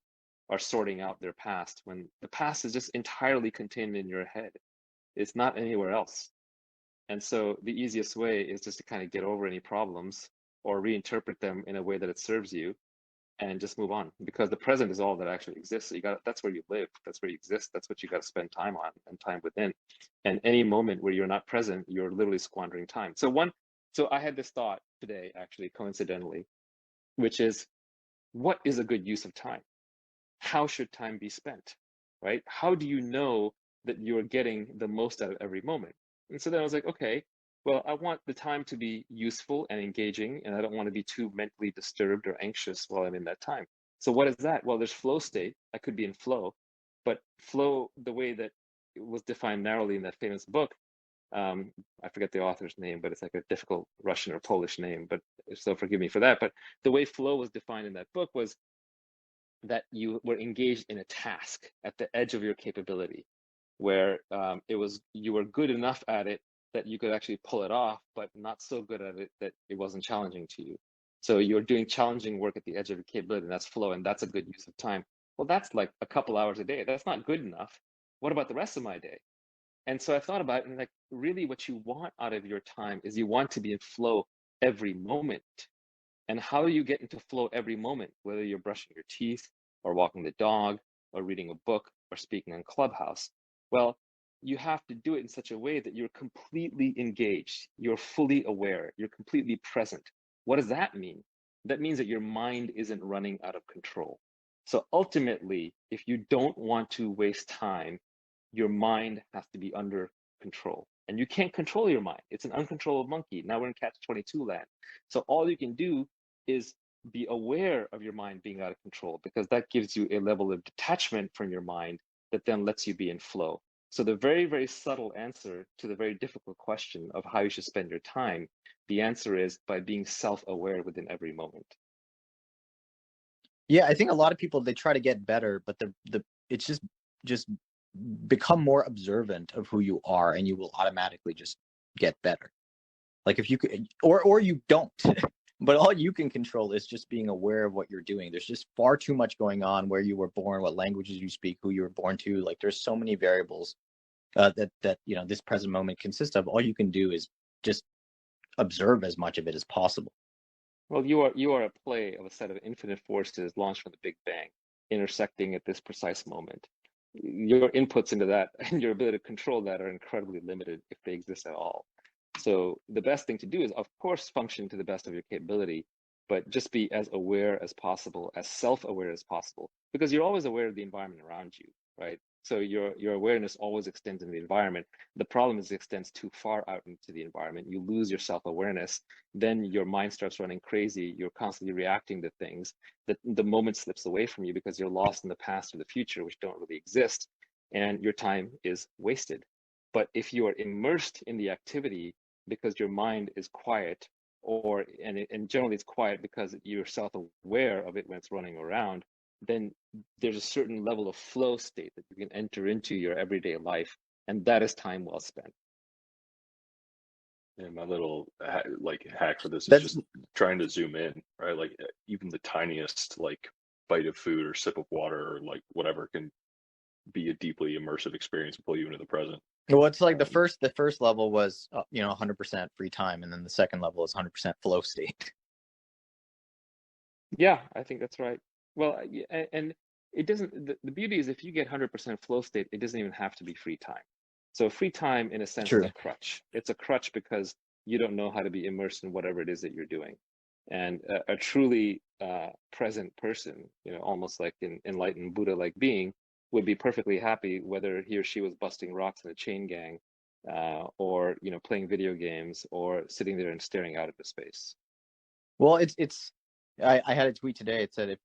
are sorting out their past when the past is just entirely contained in your head. It's not anywhere else. And so the easiest way is just to kind of get over any problems or reinterpret them in a way that it serves you and just move on, because the present is all that actually exists. So that's where you live, that's where you exist, that's what you got to spend time on and time within. And any moment where you're not present, you're literally squandering time. So I had this thought today, actually, coincidentally, which is, what is a good use of time? How should time be spent, right? How do you know that you're getting the most out of every moment? And so then I was like, okay, well, I want the time to be useful and engaging, and I don't want to be too mentally disturbed or anxious while I'm in that time. So what is that? Well, there's flow state. I could be in flow, but flow, the way that it was defined narrowly in that famous book, I forget the author's name, but it's like a difficult Russian or Polish name, but so forgive me for that. But the way flow was defined in that book was that you were engaged in a task at the edge of your capability, where you were good enough at it that you could actually pull it off, but not so good at it that it wasn't challenging to you. So you're doing challenging work at the edge of your capability, and that's flow, and that's a good use of time. Well, that's like a couple hours a day. That's not good enough. What about the rest of my day? And so I thought about it, and like, really what you want out of your time is you want to be in flow every moment. And how you get into flow every moment, whether you're brushing your teeth or walking the dog or reading a book or speaking on Clubhouse, well, you have to do it in such a way that you're completely engaged, you're fully aware, you're completely present. What does that mean? That means that your mind isn't running out of control. So ultimately, if you don't want to waste time, your mind has to be under control. And you can't control your mind. It's an uncontrollable monkey. Now we're in catch-22 land. So all you can do is be aware of your mind being out of control, because that gives you a level of detachment from your mind that then lets you be in flow. So the very, very subtle answer to the very difficult question of how you should spend your time, the answer is by being self-aware within every moment. Yeah, I think a lot of people, they try to get better, but it's just become more observant of who you are, and you will automatically just get better. Like if you could, or you don't, but all you can control is just being aware of what you're doing. There's just far too much going on, where you were born, what languages you speak, who you were born to. Like there's so many variables that this present moment consists of. All you can do is just observe as much of it as possible. Well, you are a play of a set of infinite forces launched from the Big Bang, intersecting at this precise moment. Your inputs into that and your ability to control that are incredibly limited, if they exist at all. So the best thing to do is, of course, function to the best of your capability, but just be as aware as possible, as self-aware as possible, because you're always aware of the environment around you, right? So your awareness always extends in the environment. The problem is it extends too far out into the environment. You lose your self-awareness, then your mind starts running crazy. You're constantly reacting to things. The moment slips away from you because you're lost in the past or the future, which don't really exist, and your time is wasted. But if you are immersed in the activity because your mind is quiet, and generally it's quiet because you're self-aware of it when it's running around, then there's a certain level of flow state that you can enter into your everyday life, and that is time well spent. And my little hack for this is just trying to zoom in, right? Like even the tiniest like bite of food or sip of water or like whatever can be a deeply immersive experience and pull you into the present. Well, it's like the first level was 100% free time, and then the second level is 100% flow state. Yeah, I think that's right. Well, and it doesn't, the beauty is if you get 100% flow state, it doesn't even have to be free time. So free time, in a sense, is True. a crutch. It's a crutch because you don't know how to be immersed in whatever it is that you're doing. And a truly present person, almost like an enlightened Buddha-like being, would be perfectly happy whether he or she was busting rocks in a chain gang, or playing video games, or sitting there and staring out into space. Well, I had a tweet today. It said, if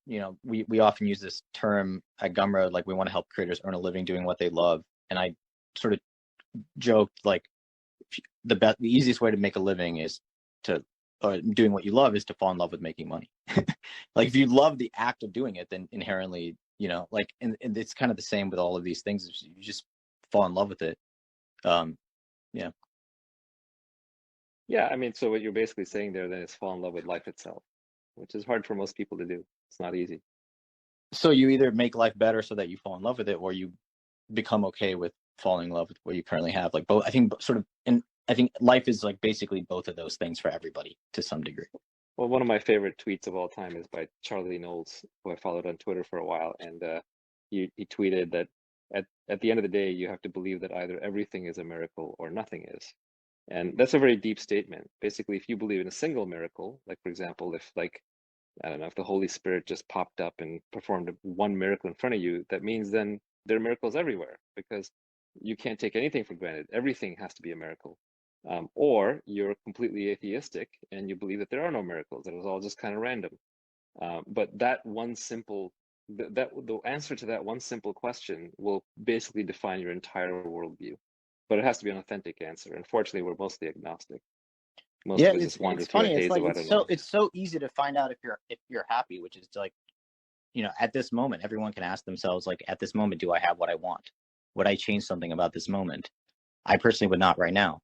we often use this term at Gumroad, like we want to help creators earn a living doing what they love, and I sort of joked like the easiest way to make a living is doing what you love is to fall in love with making money. Like if you love the act of doing it, then inherently, and it's kind of the same with all of these things. You just fall in love with it. Yeah. Yeah, I mean, so what you're basically saying there then is fall in love with life itself, which is hard for most people to do. It's not easy. So you either make life better so that you fall in love with it, or you become okay with falling in love with what you currently have. Like both, I think I think life is like basically both of those things for everybody to some degree. Well, one of my favorite tweets of all time is by Charlie Knowles, who I followed on Twitter for a while, and he tweeted that at the end of the day, you have to believe that either everything is a miracle or nothing is. And that's a very deep statement. Basically, if you believe in a single miracle, like for example, if I don't know, if the Holy Spirit just popped up and performed one miracle in front of you, that means then there are miracles everywhere, because you can't take anything for granted. Everything has to be a miracle. Or you're completely atheistic and you believe that there are no miracles, that it was all just kind of random. But that one simple, the answer to that one simple question will basically define your entire worldview. But it has to be an authentic answer. Unfortunately, we're mostly agnostic. Most of us just wander it's through funny. a haze of I don't know. It's so easy to find out if you're happy, which is like, at this moment, everyone can ask themselves, like, at this moment, do I have what I want? Would I change something about this moment? I personally would not right now.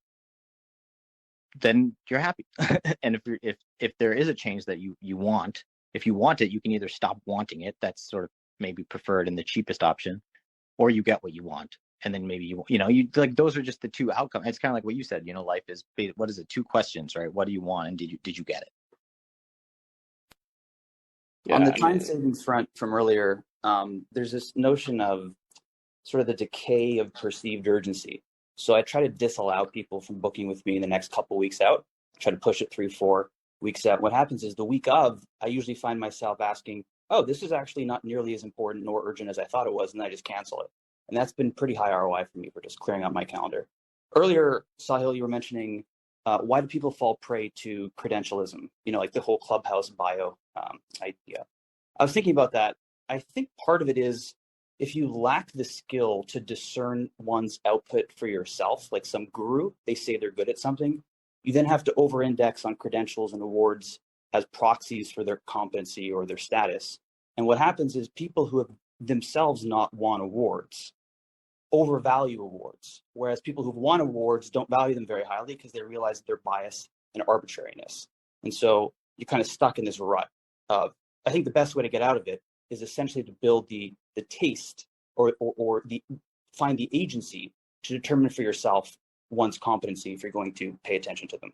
Then you're happy. And if there is a change that you want, if you want it, you can either stop wanting it. That's sort of maybe preferred and the cheapest option, or you get what you want. And then maybe you like, those are just the two outcomes. It's kind of like what you said, life is, what is it? Two questions, right? What do you want? And did you get it? Yeah, on the time savings front from earlier, there's this notion of sort of the decay of perceived urgency. So I try to disallow people from booking with me in the next couple weeks out, try to push it 3-4 weeks out. What happens is the week of, I usually find myself asking, oh, this is actually not nearly as important nor urgent as I thought it was, and I just cancel it. And that's been pretty high ROI for me for just clearing out my calendar. Earlier, Sahil, you were mentioning why do people fall prey to credentialism? Like the whole Clubhouse bio idea. I was thinking about that. I think part of it is if you lack the skill to discern one's output for yourself, like some guru, they say they're good at something, you then have to over-index on credentials and awards as proxies for their competency or their status. And what happens is people who have themselves not won awards overvalue awards, whereas people who've won awards don't value them very highly because they realize their bias and arbitrariness. And so you're kind of stuck in this rut of, I think the best way to get out of it is essentially to build the taste or find the agency to determine for yourself one's competency if you're going to pay attention to them.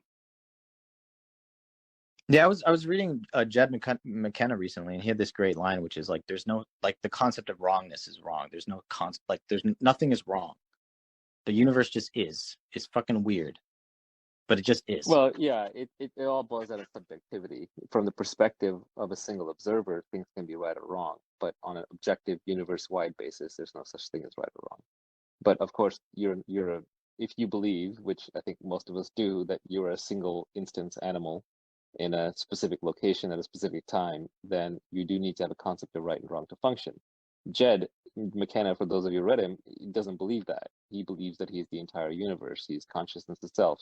Yeah, I was reading Jed McKenna recently, and he had this great line, which is like, there's no, like, the concept of wrongness is wrong. There's no concept, like, nothing is wrong. The universe just is. It's fucking weird, but it just is. Well, yeah, it all boils down to subjectivity. From the perspective of a single observer, things can be right or wrong, but on an objective, universe-wide basis, there's no such thing as right or wrong. But of course, if you believe, which I think most of us do, that you're a single instance animal in a specific location at a specific time, then you do need to have a concept of right and wrong to function. Jed McKenna, for those of you who read him, he doesn't believe that. He believes that he's the entire universe. He's consciousness itself.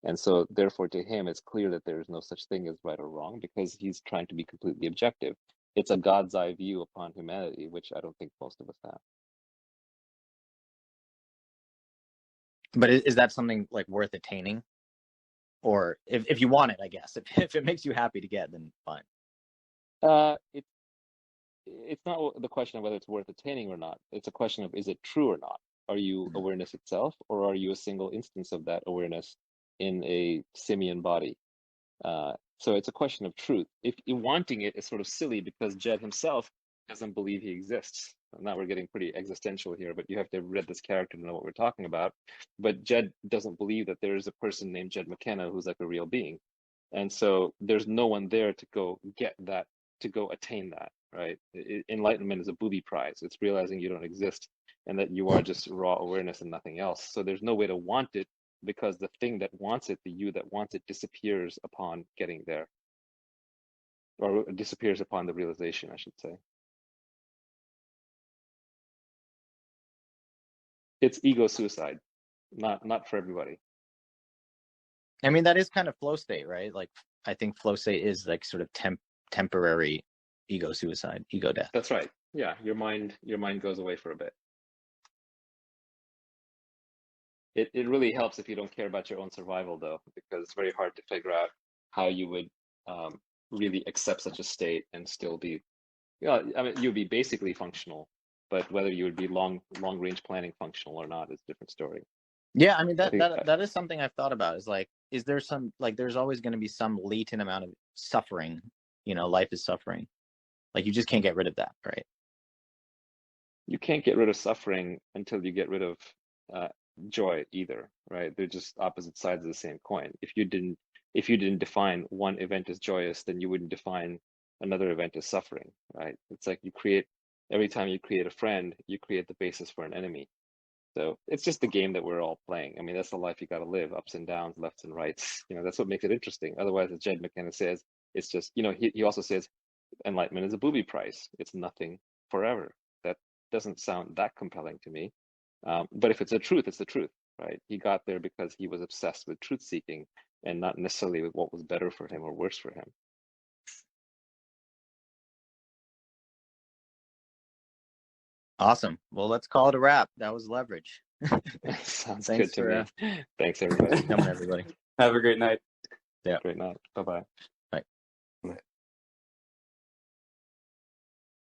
And so therefore to him, it's clear that there is no such thing as right or wrong because he's trying to be completely objective. It's a God's eye view upon humanity, which I don't think most of us have. But is that something like worth attaining? Or if you want it, I guess. If it makes you happy to get, then fine. it's not the question of whether it's worth attaining or not. It's a question of, is it true or not? Are you awareness itself, or are you a single instance of that awareness in a simian body? So it's a question of truth. If wanting it is sort of silly, because Jed himself doesn't believe he exists. Now we're getting pretty existential here, but you have to have read this character to know what we're talking about. But Jed doesn't believe that there is a person named Jed McKenna who's like a real being. And so there's no one there to go get that, to go attain that, right? Enlightenment is a booby prize. It's realizing you don't exist and that you are just raw awareness and nothing else. So there's no way to want it, because the thing that wants it, the you that wants it, disappears upon getting there, or disappears upon the realization, I should say. It's ego suicide, not for everybody. I mean, that is kind of flow state, right? Like, I think flow state is like sort of temporary ego suicide, ego death. That's right. Yeah, your mind goes away for a bit. It really helps if you don't care about your own survival, though, because it's very hard to figure out how you would really accept such a state and still be, I mean, you'd be basically functional, but whether you would be long range planning functional or not is a different story. Yeah, I mean, that is something I've thought about. Is like, is there some, like, there's always going to be some latent amount of suffering. Life is suffering. Like, you just can't get rid of that, right? You can't get rid of suffering until you get rid of joy either, right? They're just opposite sides of the same coin. If you didn't define one event as joyous, then you wouldn't define another event as suffering, right? It's like every time you create a friend, you create the basis for an enemy. So it's just the game that we're all playing. I mean, that's the life you got to live, ups and downs, lefts and rights. That's what makes it interesting. Otherwise, as Jed McKenna says, it's just, he also says enlightenment is a booby price. It's nothing forever. That doesn't sound that compelling to me. But if it's the truth, it's the truth, right? He got there because he was obsessed with truth seeking and not necessarily with what was better for him or worse for him. Awesome. Well, let's call it a wrap. That was Leverage. Sounds good to me. Thanks, everybody. Coming, everybody. Have a great night. Yeah. Great night. Bye-bye. Bye. Bye.